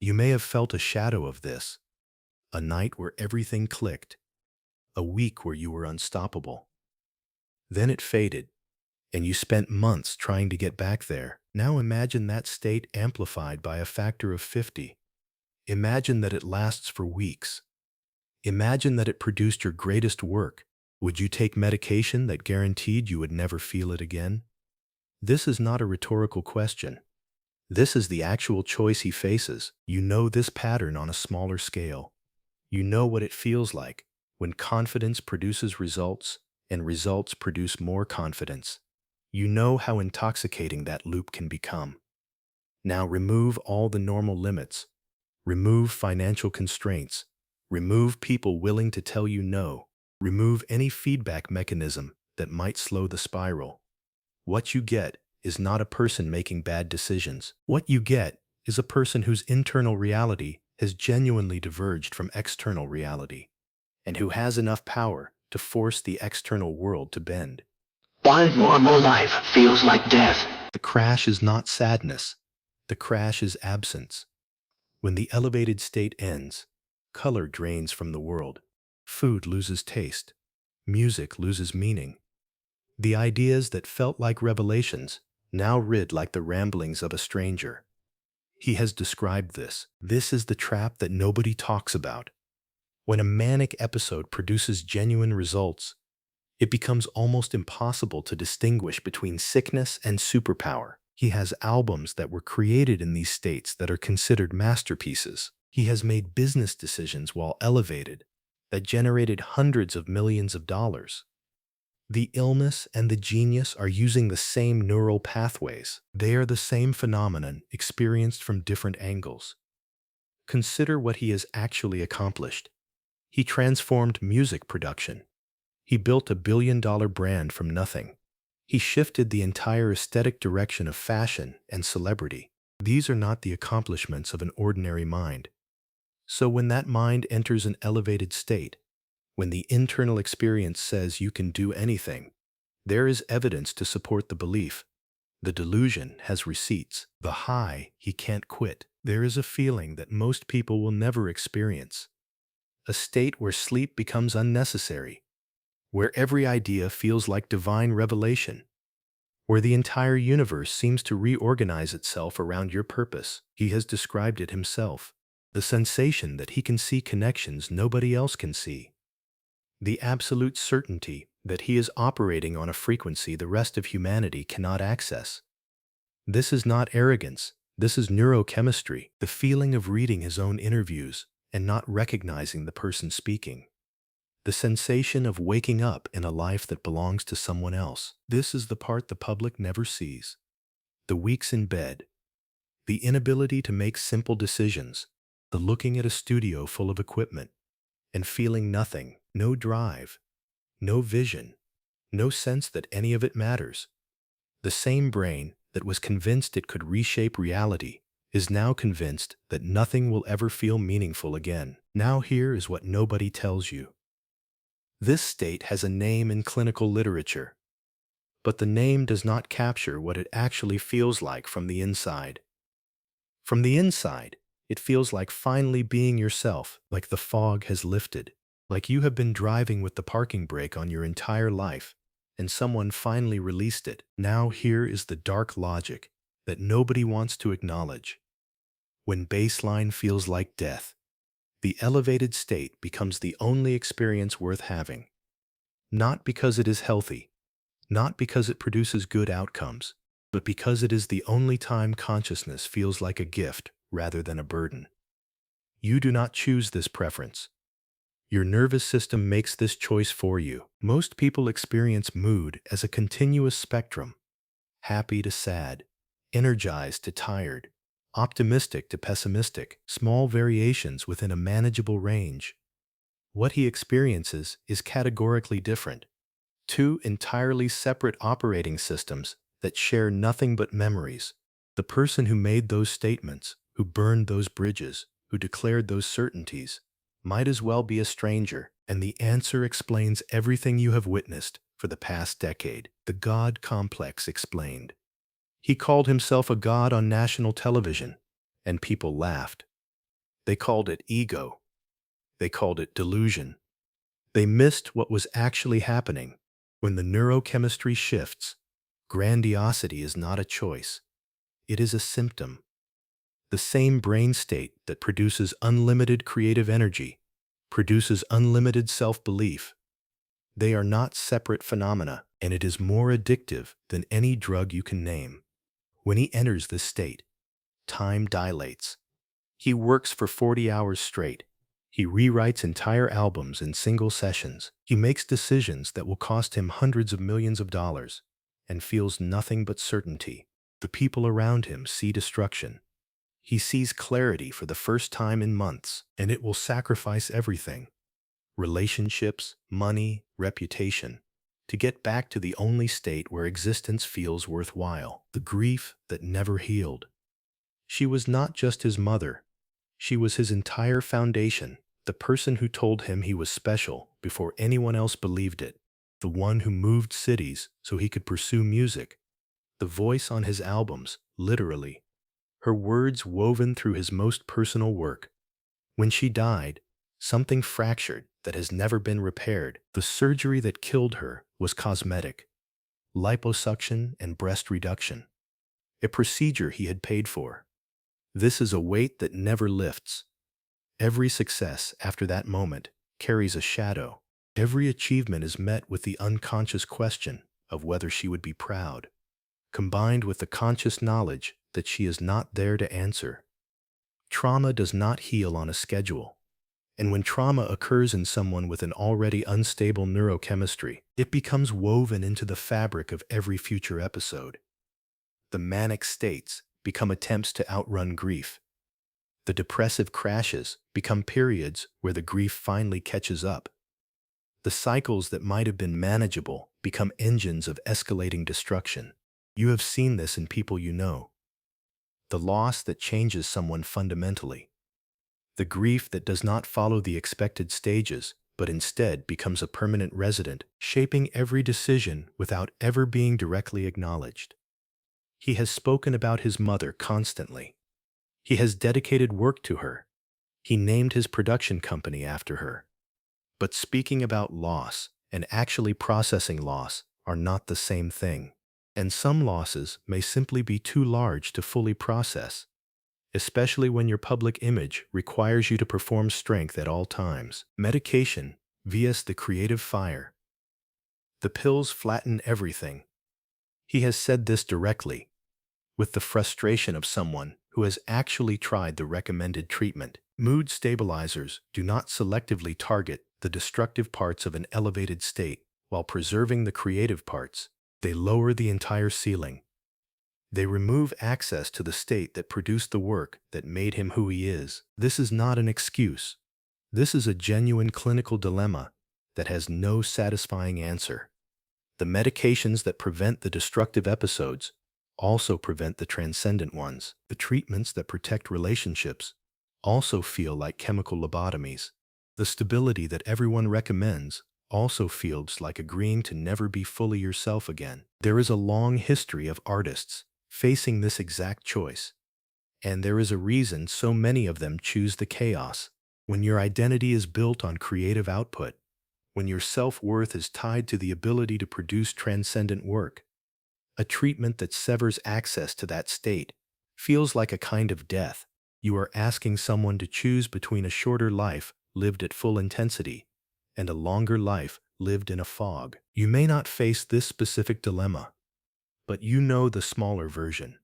You may have felt a shadow of this, a night where everything clicked, a week where you were unstoppable. Then it faded, and you spent months trying to get back there. Now imagine that state amplified by a factor of 50. Imagine that it lasts for weeks. Imagine that it produced your greatest work. Would you take medication that guaranteed you would never feel it again? This is not a rhetorical question. This is the actual choice he faces. You know this pattern on a smaller scale. You know what it feels like when confidence produces results and results produce more confidence. You know how intoxicating that loop can become. Now remove all the normal limits. Remove financial constraints. Remove people willing to tell you no. Remove any feedback mechanism that might slow the spiral. What you get is not a person making bad decisions. What you get is a person whose internal reality has genuinely diverged from external reality, and who has enough power to force the external world to bend. Why normal life feels like death. The crash is not sadness. The crash is absence. When the elevated state ends, color drains from the world. Food loses taste. Music loses meaning. The ideas that felt like revelations now read like the ramblings of a stranger. He has described this. This is the trap that nobody talks about. When a manic episode produces genuine results, it becomes almost impossible to distinguish between sickness and superpower. He has albums that were created in these states that are considered masterpieces. He has made business decisions while elevated that generated hundreds of millions of dollars. The illness and the genius are using the same neural pathways. They are the same phenomenon experienced from different angles. Consider what he has actually accomplished. He transformed music production. He built a billion-dollar brand from nothing. He shifted the entire aesthetic direction of fashion and celebrity. These are not the accomplishments of an ordinary mind. So when that mind enters an elevated state, when the internal experience says you can do anything, there is evidence to support the belief. The delusion has receipts. The high he can't quit. There is a feeling that most people will never experience. A state where sleep becomes unnecessary, where every idea feels like divine revelation, where the entire universe seems to reorganize itself around your purpose. He has described it himself. The sensation that he can see connections nobody else can see. The absolute certainty that he is operating on a frequency the rest of humanity cannot access. This is not arrogance. This is neurochemistry, the feeling of reading his own interviews and not recognizing the person speaking. The sensation of waking up in a life that belongs to someone else. This is the part the public never sees. The weeks in bed, the inability to make simple decisions, the looking at a studio full of equipment and feeling nothing, no drive, no vision, no sense that any of it matters. The same brain that was convinced it could reshape reality is now convinced that nothing will ever feel meaningful again. Now here is what nobody tells you. This state has a name in clinical literature, but the name does not capture what it actually feels like from the inside. From the inside, it feels like finally being yourself, like the fog has lifted, like you have been driving with the parking brake on your entire life, and someone finally released it. Now here is the dark logic that nobody wants to acknowledge. When baseline feels like death, the elevated state becomes the only experience worth having. Not because it is healthy, not because it produces good outcomes, but because it is the only time consciousness feels like a gift rather than a burden. You do not choose this preference. Your nervous system makes this choice for you. Most people experience mood as a continuous spectrum, happy to sad, energized to tired, optimistic to pessimistic, small variations within a manageable range. What he experiences is categorically different. Two entirely separate operating systems that share nothing but memories. The person who made those statements, who burned those bridges, who declared those certainties, might as well be a stranger, and the answer explains everything you have witnessed for the past decade. The God complex explained. He called himself a god on national television, and people laughed. They called it ego. They called it delusion. They missed what was actually happening. When the neurochemistry shifts, grandiosity is not a choice. It is a symptom. The same brain state that produces unlimited creative energy produces unlimited self-belief. They are not separate phenomena, and it is more addictive than any drug you can name. When he enters this state, time dilates. He works for 40 hours straight. He rewrites entire albums in single sessions. He makes decisions that will cost him hundreds of millions of dollars and feels nothing but certainty. The people around him see destruction. He sees clarity for the first time in months, and it will sacrifice everything: relationships, money, reputation, to get back to the only state where existence feels worthwhile. The grief that never healed. She was not just his mother. She was his entire foundation, the person who told him he was special before anyone else believed it, the one who moved cities so he could pursue music, the voice on his albums, literally, her words woven through his most personal work. When she died, something fractured that has never been repaired. The surgery that killed her was cosmetic: liposuction and breast reduction, a procedure he had paid for. This is a weight that never lifts. Every success after that moment carries a shadow. Every achievement is met with the unconscious question of whether she would be proud, combined with the conscious knowledge that she is not there to answer. Trauma does not heal on a schedule. And when trauma occurs in someone with an already unstable neurochemistry, it becomes woven into the fabric of every future episode. The manic states become attempts to outrun grief. The depressive crashes become periods where the grief finally catches up. The cycles that might have been manageable become engines of escalating destruction. You have seen this in people you know. The loss that changes someone fundamentally. The grief that does not follow the expected stages, but instead becomes a permanent resident, shaping every decision without ever being directly acknowledged. He has spoken about his mother constantly. He has dedicated work to her. He named his production company after her. But speaking about loss and actually processing loss are not the same thing. And some losses may simply be too large to fully process, especially when your public image requires you to perform strength at all times. Medication vs. the creative fire. The pills flatten everything. He has said this directly, with the frustration of someone who has actually tried the recommended treatment. Mood stabilizers do not selectively target the destructive parts of an elevated state while preserving the creative parts. They lower the entire ceiling. They remove access to the state that produced the work that made him who he is. This is not an excuse. This is a genuine clinical dilemma that has no satisfying answer. The medications that prevent the destructive episodes also prevent the transcendent ones. The treatments that protect relationships also feel like chemical lobotomies. The stability that everyone recommends also feels like agreeing to never be fully yourself again. There is a long history of artists facing this exact choice, and there is a reason so many of them choose the chaos. When your identity is built on creative output, when your self-worth is tied to the ability to produce transcendent work, a treatment that severs access to that state feels like a kind of death. You are asking someone to choose between a shorter life lived at full intensity and a longer life lived in a fog. You may not face this specific dilemma, but you know the smaller version.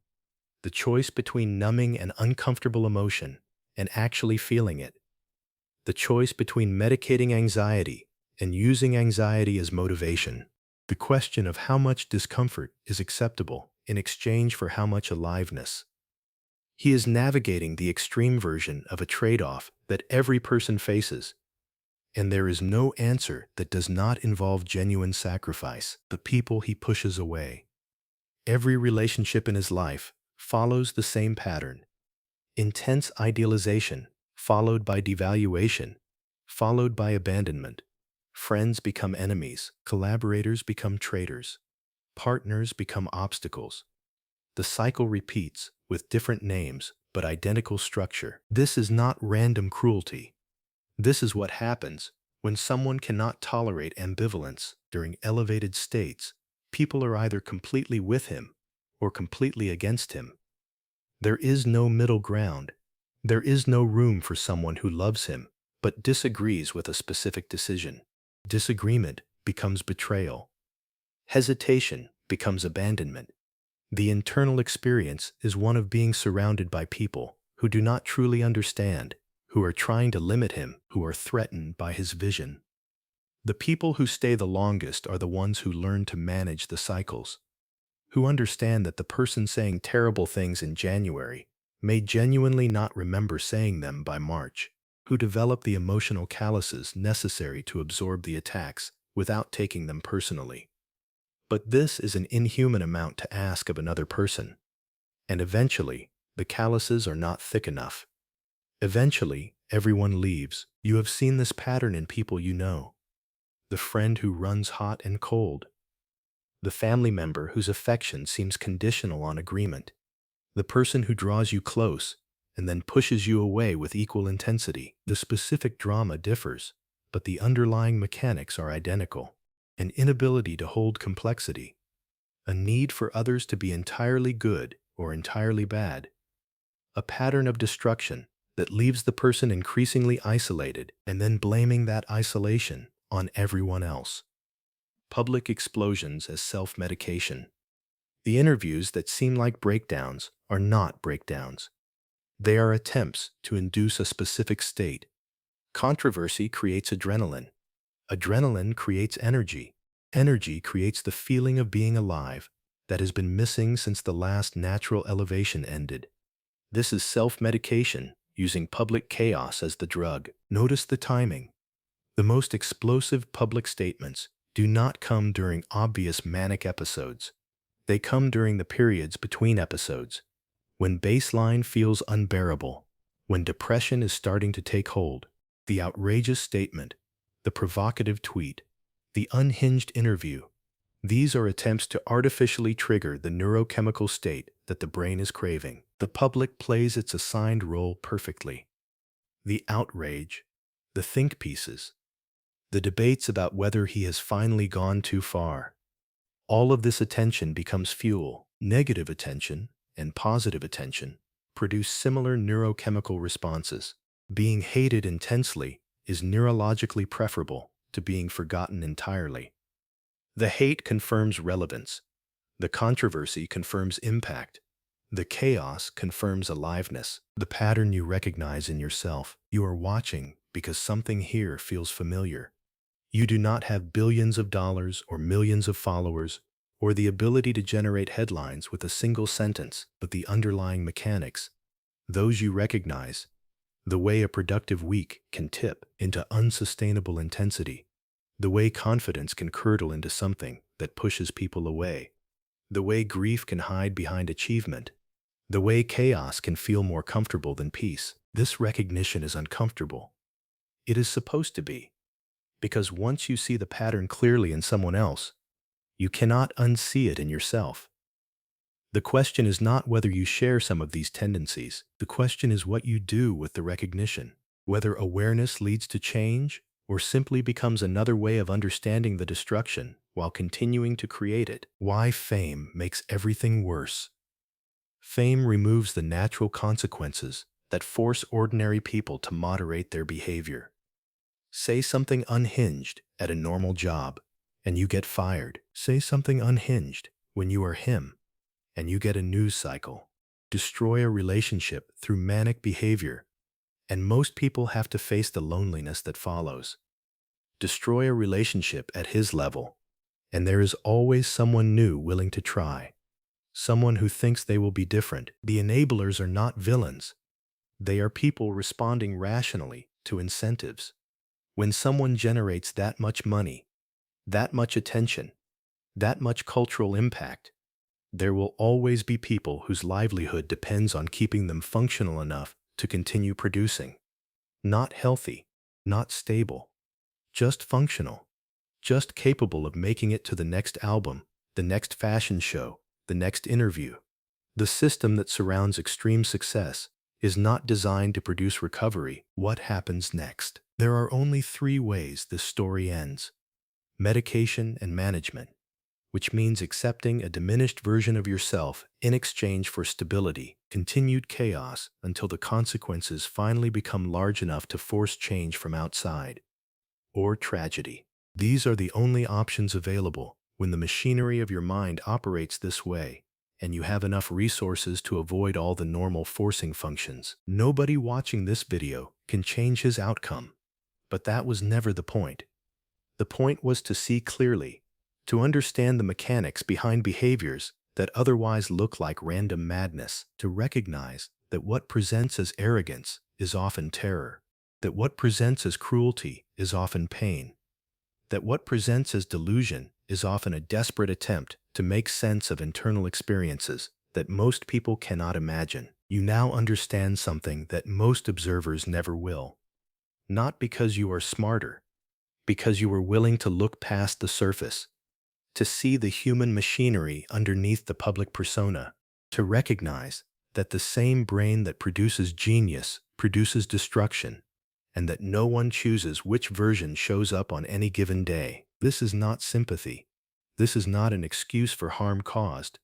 The choice between numbing an uncomfortable emotion and actually feeling it. The choice between medicating anxiety and using anxiety as motivation. The question of how much discomfort is acceptable in exchange for how much aliveness. He is navigating the extreme version of a trade-off that every person faces, and there is no answer that does not involve genuine sacrifice. The people he pushes away. Every relationship in his life follows the same pattern. Intense idealization, followed by devaluation, followed by abandonment. Friends become enemies, collaborators become traitors, partners become obstacles. The cycle repeats with different names, but identical structure. This is not random cruelty. This is what happens when someone cannot tolerate ambivalence during elevated states. People are either completely with him or completely against him. There is no middle ground. There is no room for someone who loves him but disagrees with a specific decision. Disagreement becomes betrayal. Hesitation becomes abandonment. The internal experience is one of being surrounded by people who do not truly understand, who are trying to limit him, who are threatened by his vision. The people who stay the longest are the ones who learn to manage the cycles, who understand that the person saying terrible things in January may genuinely not remember saying them by March, who develop the emotional calluses necessary to absorb the attacks without taking them personally. But this is an inhuman amount to ask of another person. And eventually, the calluses are not thick enough. Eventually, everyone leaves. You have seen this pattern in people you know. The friend who runs hot and cold. The family member whose affection seems conditional on agreement. The person who draws you close and then pushes you away with equal intensity. The specific drama differs, but the underlying mechanics are identical. An inability to hold complexity. A need for others to be entirely good or entirely bad. A pattern of destruction that leaves the person increasingly isolated and then blaming that isolation on everyone else. Public explosions as self-medication. The interviews that seem like breakdowns are not breakdowns. They are attempts to induce a specific state. Controversy creates adrenaline. Adrenaline creates energy. Energy creates the feeling of being alive that has been missing since the last natural elevation ended. This is self-medication, using public chaos as the drug. Notice the timing. The most explosive public statements do not come during obvious manic episodes. They come during the periods between episodes, when baseline feels unbearable, when depression is starting to take hold. The outrageous statement, the provocative tweet, the unhinged interview. These are attempts to artificially trigger the neurochemical state that the brain is craving. The public plays its assigned role perfectly. The outrage, the think pieces, the debates about whether he has finally gone too far. All of this attention becomes fuel. Negative attention and positive attention produce similar neurochemical responses. Being hated intensely is neurologically preferable to being forgotten entirely. The hate confirms relevance. The controversy confirms impact. The chaos confirms aliveness. The pattern you recognize in yourself. You are watching because something here feels familiar. You do not have billions of dollars or millions of followers or the ability to generate headlines with a single sentence, but the underlying mechanics, those you recognize, the way a productive week can tip into unsustainable intensity, the way confidence can curdle into something that pushes people away, the way grief can hide behind achievement, the way chaos can feel more comfortable than peace. This recognition is uncomfortable. It is supposed to be, because once you see the pattern clearly in someone else, you cannot unsee it in yourself. The question is not whether you share some of these tendencies. The question is what you do with the recognition, whether awareness leads to change or simply becomes another way of understanding the destruction while continuing to create it. Why fame makes everything worse. Fame removes the natural consequences that force ordinary people to moderate their behavior. Say something unhinged at a normal job, and you get fired. Say something unhinged when you are him, and you get a news cycle. Destroy a relationship through manic behavior, and most people have to face the loneliness that follows. Destroy a relationship at his level, and there is always someone new willing to try. Someone who thinks they will be different. The enablers are not villains. They are people responding rationally to incentives. When someone generates that much money, that much attention, that much cultural impact, there will always be people whose livelihood depends on keeping them functional enough to continue producing. Not healthy, not stable, just functional, just capable of making it to the next album, the next fashion show, the next interview. The system that surrounds extreme success is not designed to produce recovery. What happens next? There are only three ways this story ends: medication and management, which means accepting a diminished version of yourself in exchange for stability, continued chaos until the consequences finally become large enough to force change from outside, or tragedy. These are the only options available when the machinery of your mind operates this way, and you have enough resources to avoid all the normal forcing functions. Nobody watching this video can change his outcome, but that was never the point. The point was to see clearly, to understand the mechanics behind behaviors that otherwise look like random madness, to recognize that what presents as arrogance is often terror, that what presents as cruelty is often pain, that what presents as delusion is often a desperate attempt to make sense of internal experiences that most people cannot imagine. You now understand something that most observers never will. Not because you are smarter, because you were willing to look past the surface, to see the human machinery underneath the public persona, to recognize that the same brain that produces genius produces destruction, and that no one chooses which version shows up on any given day. This is not sympathy. This is not an excuse for harm caused.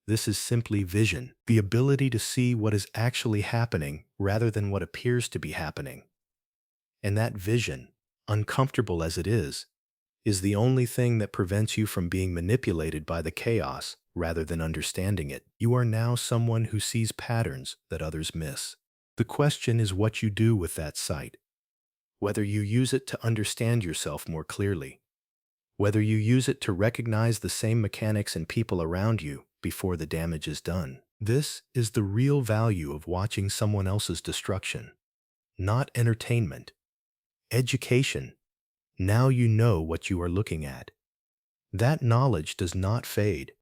This is simply vision, the ability to see what is actually happening rather than what appears to be happening. And that vision, uncomfortable as it is the only thing that prevents you from being manipulated by the chaos rather than understanding it. You are now someone who sees patterns that others miss. The question is what you do with that sight. Whether you use it to understand yourself more clearly. Whether you use it to recognize the same mechanics in people around you before the damage is done. This is the real value of watching someone else's destruction. Not entertainment. Education. Now you know what you are looking at. That knowledge does not fade.